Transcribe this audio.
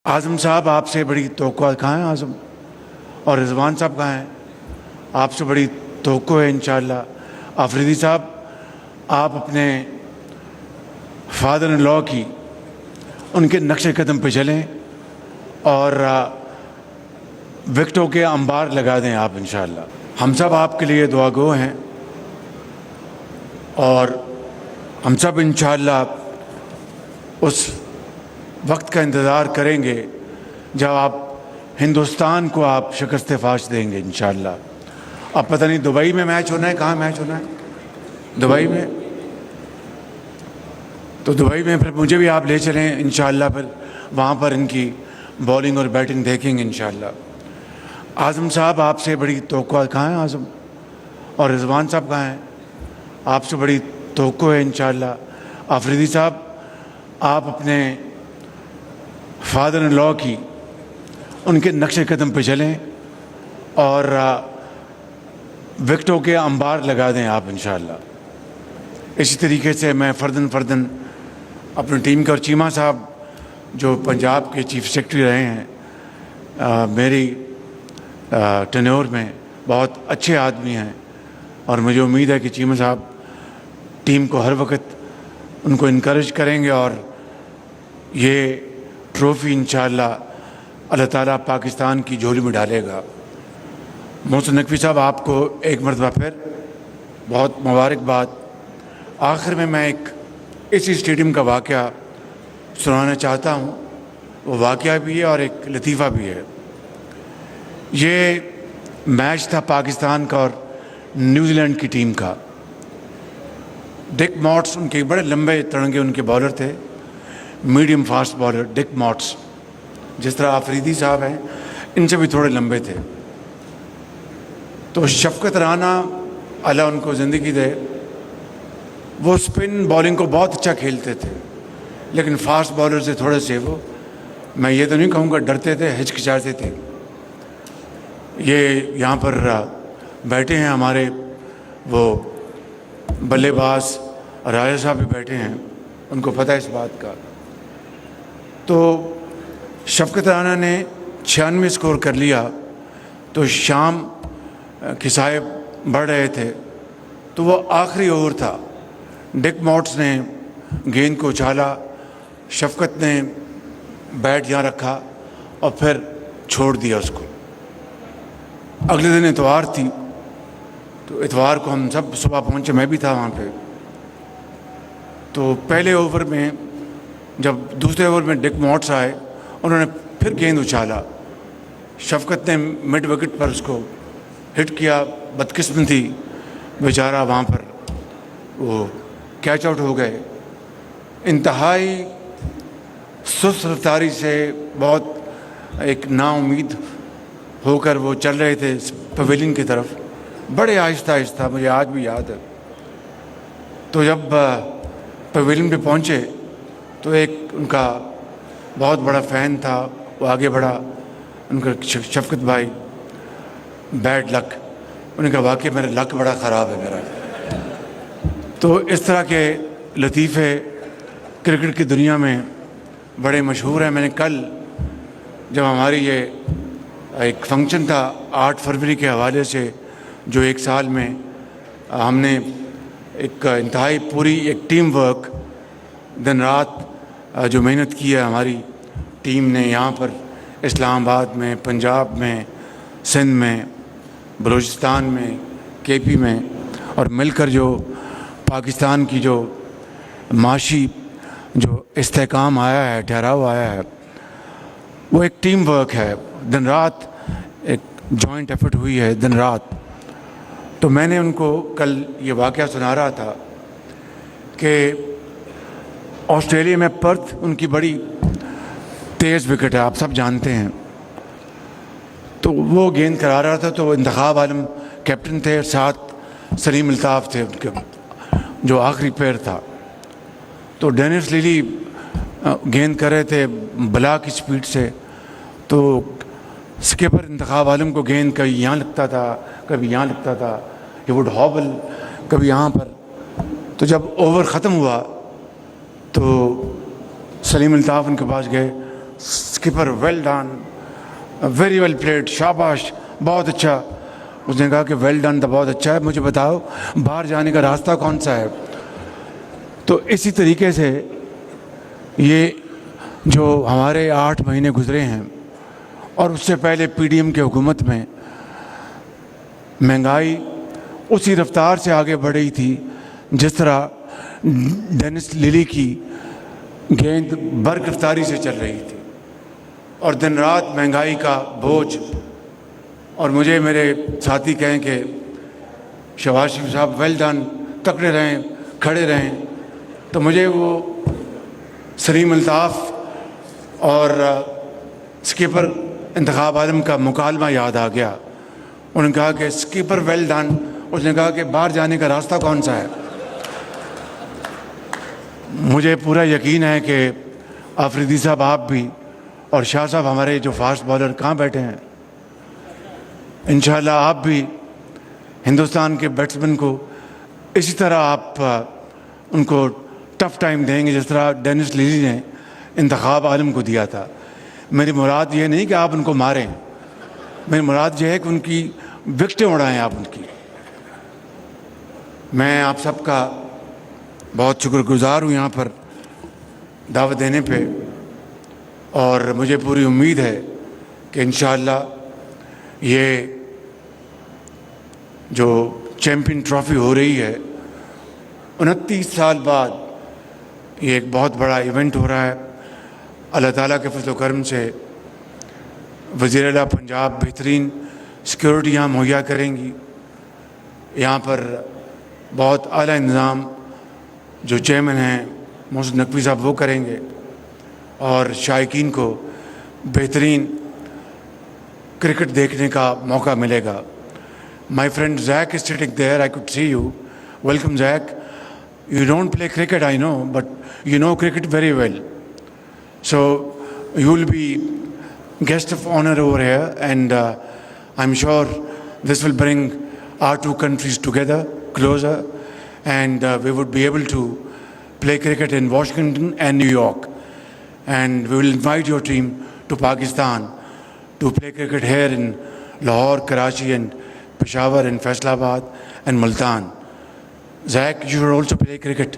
आज़म साहब आपसे बड़ी तवक्को कहाँ है आज़म, और रिजवान साहब कहाँ हैं? आपसे बड़ी तवक्को है इंशाअल्लाह। आफरीदी साहब, आप अपने फादर इन लॉ की उनके नक्शे कदम पे चलें और विकटों के अंबार लगा दें आप इंशाअल्लाह। हम सब आपके लिए दुआ गो हैं और हम सब इंशाअल्लाह उस वक्त का इंतज़ार करेंगे जब आप हिंदुस्तान को आप शिकस्त फाश देंगे इंशाअल्लाह। अब पता नहीं दुबई में मैच होना है, कहाँ मैच होना है? दुबई में। तो दुबई में फिर मुझे भी आप ले चलें इंशाअल्लाह, फिर वहाँ पर इनकी बॉलिंग और बैटिंग देखेंगे इंशाअल्लाह। आज़म साहब आपसे बड़ी तवक्को कहाँ है आज़म, और रिजवान साहब कहाँ हैं? आपसे बड़ी तवक्को है इंशाअल्लाह। आफरीदी साहब, आप अपने फादर इन लॉ की उनके नक्शे कदम पे चलें और विकटों के अंबार लगा दें आप इंशाअल्लाह। इसी तरीके से मैं फ़र्दन अपनी टीम के, और चीमा साहब जो पंजाब के चीफ सेक्रेटरी रहे हैं मेरी टेन्योर में, बहुत अच्छे आदमी हैं और मुझे उम्मीद है कि चीमा साहब टीम को हर वक्त उनको इनकरेज करेंगे और ये ट्रॉफ़ी इंशाअल्लाह अल्लाह ताला पाकिस्तान की झोली में डालेगा। मोहसिन नकवी साहब, आपको एक मरतबा फिर बहुत मुबारकबाद। आखिर में मैं एक इसी स्टेडियम का वाक़या सुनाना चाहता हूँ। वो वाक़या भी है और एक लतीफ़ा भी है। ये मैच था पाकिस्तान का और न्यूजीलैंड की टीम का। डिक मॉट्स उनके बड़े लंबे तिरंगे उनके बॉलर थे, मीडियम फास्ट बॉलर डिक मॉट्स, जिस तरह आफरीदी साहब हैं इनसे भी थोड़े लंबे थे। तो शफकत राना अल्लाह उनको ज़िंदगी दे, वो स्पिन बॉलिंग को बहुत अच्छा खेलते थे, लेकिन फास्ट बॉलर से थोड़े से वो, मैं ये तो नहीं कहूँगा डरते थे, हिचकिचाते थे। ये यहाँ पर बैठे हैं हमारे वो बल्लेबाज राजा साहब भी बैठे हैं, उनको पता है इस बात का। तो शफकत राना ने 96 स्कोर कर लिया, तो शाम के साए बढ़ रहे थे, तो वो आखिरी ओवर था। डिक मॉट्स ने गेंद को उछाला, शफकत ने बैट यहाँ रखा और फिर छोड़ दिया उसको। अगले दिन इतवार थी, तो इतवार को हम सब सुबह पहुँचे, मैं भी था वहाँ पे। तो पहले ओवर में जब दूसरे ओवर में डिक मॉट्स आए, उन्होंने फिर गेंद उछाला, शफकत ने मिड विकेट पर उसको हिट किया। बदकिस्मती बेचारा वहाँ पर वो कैच आउट हो गए। इंतहाई सुस्त रफ्तारी से बहुत एक नाउम्मीद होकर वो चल रहे थे पवेलियन की तरफ, बड़े आहिस्ता आहिस्ता, मुझे आज भी याद है। तो जब पवेलियन पे पहुँचे तो एक उनका बहुत बड़ा फ़ैन था, वो आगे बढ़ा, उनका शफकत भाई बैड लक, उन्होंने कहा वाकई मेरा लक बड़ा ख़राब है मेरा। तो इस तरह के लतीफ़े क्रिकेट की दुनिया में बड़े मशहूर हैं। मैंने कल जब हमारी ये एक फंक्शन था 8 फरवरी के हवाले से, जो एक साल में हमने एक इंतहाई पूरी एक टीम वर्क, दिन रात जो मेहनत की है हमारी टीम ने यहाँ पर इस्लामाबाद में, पंजाब में, सिंध में, बलूचिस्तान में, केपी में, और मिलकर जो पाकिस्तान की जो माशी जो इस्तेहकाम आया है, ठहराव आया है, वो एक टीम वर्क है। दिन रात एक जॉइंट एफर्ट हुई है, दिन रात। तो मैंने उनको कल ये वाक़या सुना रहा था कि ऑस्ट्रेलिया में पर्थ उनकी बड़ी तेज़ विकेट है, आप सब जानते हैं। तो वो गेंद करा रहा था, तो इंतखाब आलम कैप्टन थे, साथ सलीम अल्ताफ़ थे उनके, जो आखिरी पैर था। तो डेनिस लिली गेंद कर रहे थे बला की स्पीड से, तो स्किपर इंतखाब आलम को गेंद कभी यहाँ लगता था, कभी यहाँ लगता था, ये वुड हॉबल कभी यहाँ पर। तो जब ओवर ख़त्म हुआ तो सलीम अल्ताफ़ उनके पास गए, skipper well done, very well played, शाबाश, बहुत अच्छा। उसने कहा कि वेल डन तो बहुत अच्छा है, मुझे बताओ बाहर जाने का रास्ता कौन सा है। तो इसी तरीके से ये जो हमारे 8 महीने गुजरे हैं और उससे पहले पीडीएम की हुकूमत में महंगाई उसी रफ्तार से आगे बढ़ रही थी जिस तरह डेनिस लिली की गेंद बरकफ्तारी से चल रही थी, और दिन रात महंगाई का बोझ। और मुझे मेरे साथी कहें कि शहबाज शरीफ साहब वेल डन, तकड़े रहें, खड़े रहें, तो मुझे वो सलीम अल्ताफ़ और स्कीपर इंतखाब आलम का मुकालमा याद आ गया। उन्होंने कहा कि स्कीपर वेल डन, उसने कहा कि बाहर जाने का रास्ता कौन सा है। मुझे पूरा यकीन है कि आफरीदी साहब आप भी और शाह साहब हमारे जो फास्ट बॉलर कहाँ बैठे हैं, इंशाल्लाह आप भी हिंदुस्तान के बैट्समैन को इसी तरह आप उनको टफ़ टाइम देंगे जिस तरह डेनिस लिली ने इंतखाब आलम को दिया था। मेरी मुराद ये नहीं कि आप उनको मारें, मेरी मुराद ये है कि उनकी विकेटें उड़ाएं आप उनकी। मैं आप सबका बहुत शुक्रगुजार हूँ यहाँ पर दावत देने पे, और मुझे पूरी उम्मीद है कि इंशाअल्लाह ये जो चैम्पियन ट्रॉफ़ी हो रही है 29 साल बाद ये एक बहुत बड़ा इवेंट हो रहा है। अल्लाह ताला के फज़ल व करम से वज़ीर आला पंजाब बेहतरीन सिक्योरिटी यहाँ मुहैया करेंगी। यहाँ पर बहुत आला इंतज़ाम जो चेयरमैन हैं मोहसिन नकवी साहब वो करेंगे, और शायकीन को बेहतरीन क्रिकेट देखने का मौका मिलेगा। My friend Zach is sitting there, I could see you. Welcome Zach. You don't play cricket, I know, but you know cricket very well. So you will be guest of honor over here, and I'm sure this will bring our two countries together, closer, and we would be able to play cricket in Washington and New York. And we will invite your team to Pakistan to play cricket here in Lahore, Karachi, and Peshawar, and Faisalabad, and Multan. Zach, you should also play cricket